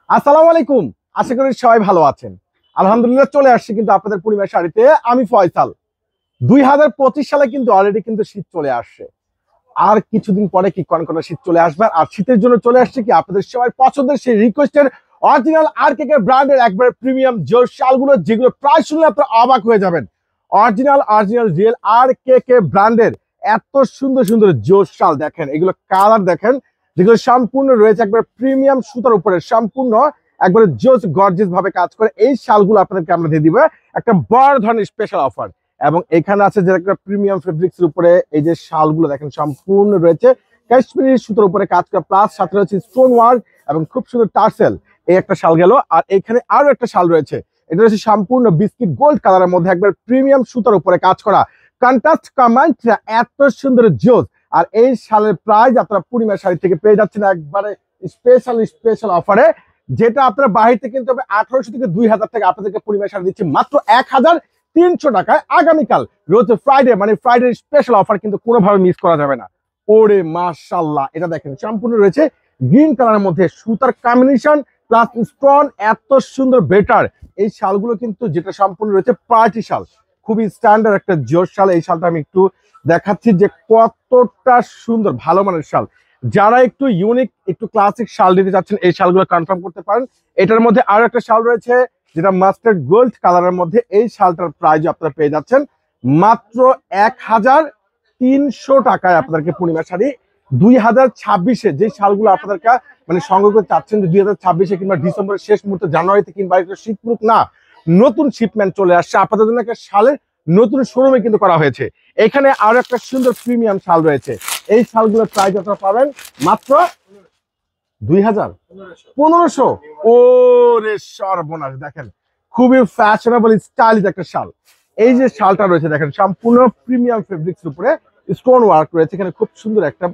আসসালামু আলাইকুম। আশা করি সবাই ভালো আছেন। আলহামদুলিল্লাহ চলে আসছি কিন্তু আপনাদের পূর্ণিমা শাড়িতে আমি ফয়সাল। 2025 সালে কিন্তু অলরেডি কিন্তু শীত চলে আসছে। আর কিছুদিন পরে কি কনকনে শীত চলে আসবে। আর শীতের জন্য চলে আসছে কি আপনাদের সবাই পছন্দের সেই রিকোয়েস্টের অরিজিনাল আরকেকে ব্র্যান্ডের একবার প্রিমিয়াম জোর শালগুলো, যেগুলো প্রায় শুনলে আপনারা অবাক হয়ে যাবেন। অরিজিনাল রিয়েল আরকেকে ব্র্যান্ডের এত সুন্দর সুন্দর জোর শাল দেখেন, এগুলো কালার দেখেন, যেগুলো সম্পূর্ণ রয়েছে একবার প্রিমিয়াম সুতার উপরে, সম্পূর্ণ একবারে জোস গর্জিয়াস ভাবে কাজ করে। এই শালগুলো আপনাদেরকে আমরা দিয়ে দিব একটা বড় ধরনের স্পেশাল অফার। এবং এখানে আছে যে একটা প্রিমিয়াম ফেব্রিক্স এর উপরে এই যে শালগুলো দেখেন সম্পূর্ণ রয়েছে কাশ্মীরি সুতোর উপরে কাজ করা, প্লাস সাথে রয়েছে স্টোন ওয়ার্ক এবং খুব সুন্দর টার্সেল। এই একটা শাল গেল। আর এখানে আরো একটা শাল রয়েছে, এটা হচ্ছে সম্পূর্ণ বিস্কিট গোল্ড কালারের মধ্যে একবার প্রিমিয়াম সুতার উপরে কাজ করা, কন্ট্রাস্ট কম্বাইন্ডটা এত সুন্দর জোস। আর এই শালের প্রাইস আপনারা পূর্ণিমা শাড়ি থেকে পেয়ে যাচ্ছেন একবারে স্পেশাল অফারে, যেটা আপনারা বাহিরতে কিনতে হবে 1800 থেকে 2000 টাকা, আপনাদেরকে পূর্ণিমা শাড়ি দিচ্ছি মাত্র 1300 টাকায়। আগামীকাল রোজ ফ্রাইডে, মানে ফ্রাইডে স্পেশাল অফার কিন্তু কোনোভাবে মিস করা যাবে না। ওরে মাশাআল্লাহ, এটা দেখেন সম্পূর্ণ রয়েছে গ্রিন কালারের মধ্যে সুতার কম্বিনেশন প্লাস স্টোন, এত সুন্দর বেটার। এই শালগুলো কিন্তু যেটা সম্পূর্ণ রয়েছে পার্টি শাল, খুবই স্ট্যান্ডার্ড একটা জোর শাল। এই শালটা আমি একটু দেখাচ্ছি যে কতটা সুন্দর, ভালো মানের শাল। যারা একটু ইউনিক একটু ক্লাসিক শাল দিতে চাচ্ছেন এই শালগুলো কনফার্ম করতে পারেন। এটার মধ্যে আরো একটা শাল রয়েছে যেটা মাস্টার্ড গোল্ড কালারের মধ্যে, এই শালটার প্রাইস আপনারা পেয়ে যাচ্ছেন মাত্র 1300 টাকায়। আপনাদেরকে পূর্ণিমা শাড়ি 2026-এ যে শালগুলো আপনাদেরকে মানে সংগ্রহ করতে চাচ্ছেন, যে 2026-এ কিংবা ডিসেম্বরের শেষ মুহূর্তে, জানুয়ারিতে কিংবা একটু শীতমুখ না, নতুন শিপমেন্ট চলে আসছে আপনাদের জন্য একটা শালের নতুন শোরুমে কিন্তু করা হয়েছে। এখানে আরো একটা সুন্দর প্রিমিয়াম শাল রয়েছে, এই শালগুলোর প্রাইস আপনারা পাবেন মাত্র 1500। ও রে সর্বনাশ, দেখেন খুবই ফ্যাশনেবল স্টাইলিশ একটা শাল। এই যে শালটা রয়েছে দেখেন সম্পূর্ণ প্রিমিয়াম ফেব্রিক্স উপরে স্টোন ওয়ার্ক রয়েছে, এখানে খুব সুন্দর একটা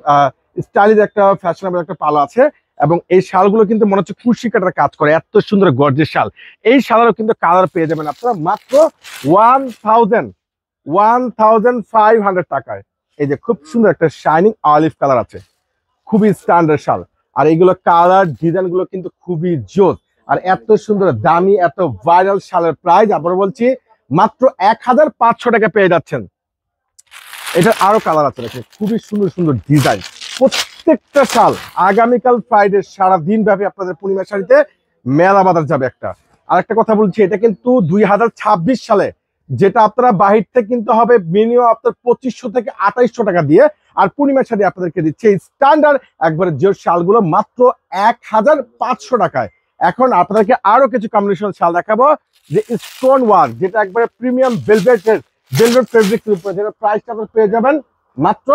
স্টাইলিশ একটা ফ্যাশনেবল একটা পালো আছে। এবং এই শালগুলো কিন্তু মনে হচ্ছে কুশি কাটার কাজ করে, এত সুন্দর গর্জিয়াস শাল। এই শালেরও কিন্তু কালার পেয়ে যাবেন আপনারা মাত্র 1500 টাকায়। এই যে খুব সুন্দর একটা শাইনিং অলিভ কালার আছে, খুবই স্ট্যান্ডার্ড শাল। আর এইগুলো কালার ডিজাইন গুলো কিন্তু খুবই জোস। আর এত সুন্দর দামি এত ভাইরাল শালের প্রাইস আবার বলছি মাত্র 1500 টাকা পেয়ে যাচ্ছেন। এটার আরো কালার আছে দেখেন, খুবই সুন্দর সুন্দর ডিজাইন প্রত্যেকটা শাল। আগামীকাল ফ্রাইডে সারাদিন ব্যাপী আপনাদের পূর্ণিমা শাড়িতে মেলা বাজার যাবে একটা। আরেকটা কথা বলছি, এটা কিন্তু 2026 সালে, যেটা আপনারা বাহির থেকে কিনতে হবে মিনিমাম আপনার 2500 থেকে 2800 টাকা দিয়ে। আর পূর্ণিমা শাড়ি আপনাদেরকে দিচ্ছে স্ট্যান্ডার্ড একবারে যে শালগুলো মাত্র 1500 টাকায়। এখন আপনাদেরকে আরো কিছু কম্বিনেশন শাল দেখাবো, যে স্টোন ওয়ার্ক, যেটা একবারে প্রিমিয়াম ভেলভেট ফেব্রিক উপরে, যেটা প্রাইসটা আপনারা পেয়ে যাবেন মাত্র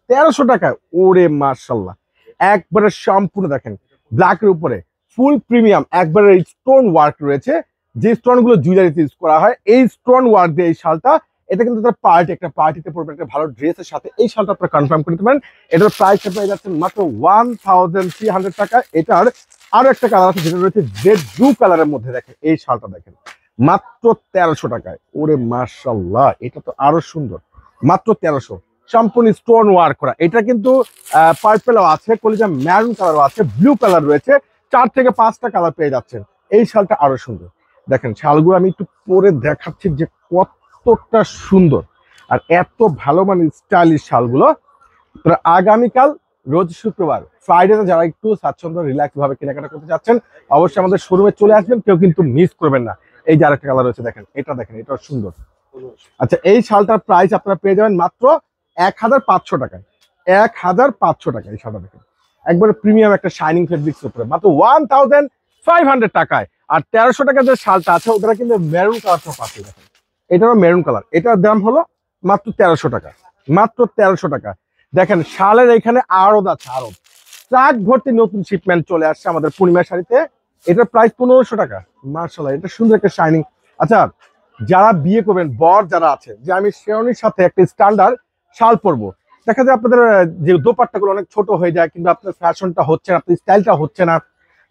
1300 টাকায়। ওরে মাশাআল্লাহ, একবারে সম্পূর্ণ দেখেন ব্ল্যাকের উপরে ফুল প্রিমিয়াম একবারে স্টোন ওয়ার্ক রয়েছে, যে স্টোন গুলো জুয়েলারিতে ইউজ করা হয়। এই স্টোন ওয়ার্ক দিয়ে এই শালটা, এটা কিন্তু তার একটা পার্টিতে পড়বে একটা ভালো ড্রেসের সাথে, এই শালটা আপনারা কনফার্ম করতে পারেন। এটার প্রাইস পেয়ে যাচ্ছেন মাত্র 1300 টাকা। এটার আরো একটা কালার আছে যেটা রয়েছে জেড ব্লু কালারের মধ্যে, দেখেন এই শালটা দেখেন মাত্র 1300 টাকায়। ওরে মাশাআল্লাহ, এটা তো আরো সুন্দর, মাত্র 1300, সম্পূর্ণ স্টোন ওয়ার্ক করা। এটা কিন্তু পার্পেলও আছে, কলিজা ম্যারুন কালারও আছে, ব্লু কালার রয়েছে, 4 থেকে 5টা কালার পেয়ে যাচ্ছেন। এই শালটা আরো সুন্দর, দেখেন শালগুলো আমি একটু পরে দেখাচ্ছি যে কতটা সুন্দর আর এত ভালো মানে স্টাইলিশ শালগুলো। আগামীকাল রোজ শুক্রবার ফ্রাইডেতে যারা একটু স্বাচ্ছন্দ্য রিল্যাক্স ভাবে কেনাকাটা করতে চাচ্ছেন অবশ্যই আমাদের শোরুমে চলে আসবেন, কেউ কিন্তু মিস করবেন না। এই যে আরেকটা কালার রয়েছে দেখেন, এটা দেখেন, এটা সুন্দর। আচ্ছা, এই শালটার প্রাইস আপনারা পেয়ে যাবেন মাত্র 1500 টাকায়। 1500 টাকা এই শালটা দেখেন, একবারে প্রিমিয়াম একটা শাইনিং ফেব্রিক্স উপরে মাত্র 1500 টাকায়। আর 1300 টাকার যে শালটা আছে ওটা কিন্তু মেরুন কালারটা পাচ্ছে দেখেন, এটারও মেরুন কালার, এটার দাম হলো মাত্র 1300 টাকা, মাত্র 1300 টাকা। দেখেন শালের এখানে আরো আছে, আরো ট্রাক ভর্তি নতুন শিপমেন্ট চলে আসছে আমাদের পূর্ণিমা শাড়িতে। এটার প্রাইস 1500 টাকা। মাশাআল্লাহ, এটা সুন্দর একটা শাইনিং। আচ্ছা, যারা বিয়ে করবেন, বর যারা আছে, যে আমি শেরওয়ানির সাথে একটা স্ট্যান্ডার্ড শাল পরবো, দেখা যায় আপনাদের যে দোপাট্টা গুলো অনেক ছোট হয়ে যায়, কিন্তু আপনার ফ্যাশনটা হচ্ছে না, আপনার স্টাইলটা হচ্ছে না,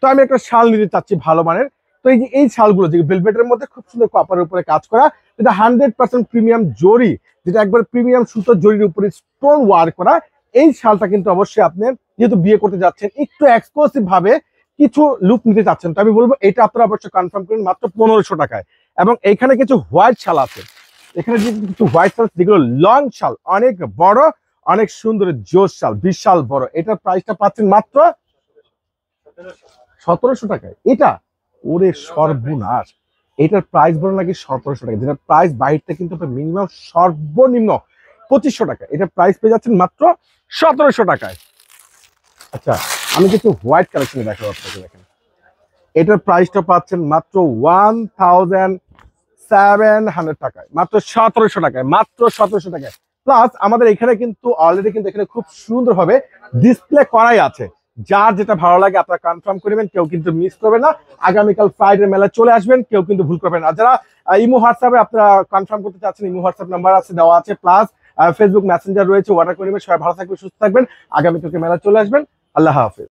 তো আমি একটা শাল নিতে চাচ্ছি ভালো মানের। তো এই যে এই শালগুলো যে ভেলভেটের মধ্যে খুব সুন্দর কপারের উপরে কাজ করা, যেটা 100% প্রিমিয়াম জরি, যেটা একবার প্রিমিয়াম সুতোর জরির উপরে স্টোন ওয়ার্ক করা, এই শালটা কিন্তু অবশ্যই আপনি যেহেতু বিয়ে করতে যাচ্ছেন, একটু এক্সক্লুসিভ ভাবে কিছু লুক নিতে চাচ্ছেন, তো আমি বলবো এটা আপনারা অবশ্যই কনফার্ম করেন মাত্র 1500 টাকায়। এবং এখানে কিছু হোয়াইট শাল আছে, এখানে যে কিছু হোয়াইট শাল যেগুলো লং শাল, অনেক বড়, অনেক সুন্দর জোস শাল, বিশাল বড়, এটার প্রাইসটা পাচ্ছেন মাত্র 1700 টাকায়। এটা ওরে সর্বনাশ, এটার প্রাইস বলো নাকি 1700 টাকা, যেটা প্রাইস বাইরটা কিন্তু মিনিমাম সর্বনিম্ন 2500 টাকা, এটা প্রাইস পেয়ে যাচ্ছেন মাত্র 1700 টাকায়। আচ্ছা, আমি কিছু হোয়াইট কালেকশন দেখাবো আপনাকে, দেখেন এটার প্রাইসটা পাচ্ছেন মাত্র 1700 টাকায়, মাত্র 1700 টাকায়, মাত্র 1700 টাকায়। প্লাস আমাদের এখানে কিন্তু অলরেডি কিন্তু এখানে খুব সুন্দরভাবে ডিসপ্লে করাই আছে, যার যেটা ভালো লাগে আপনারা কনফার্ম করবেন, কেউ কিন্তু মিস করবে না। আগামীকাল ফ্রাইডে মেলা চলে আসবেন, কেউ কিন্তু ভুল করবেন না। যারা ইমো হোয়াটসঅ্যাপে আপনারা কনফার্ম করতে চাচ্ছেন, ইমো হোয়াটসঅ্যাপ নাম্বার আছে, দেওয়া আছে, প্লাস ফেসবুক মেসেঞ্জার রয়েছে, অর্ডার করে নেবেন। সবাই ভালো থাকবেন, সুস্থ থাকবেন, আগামীকালকে মেলা চলে আসবেন। আল্লাহ হাফেজ।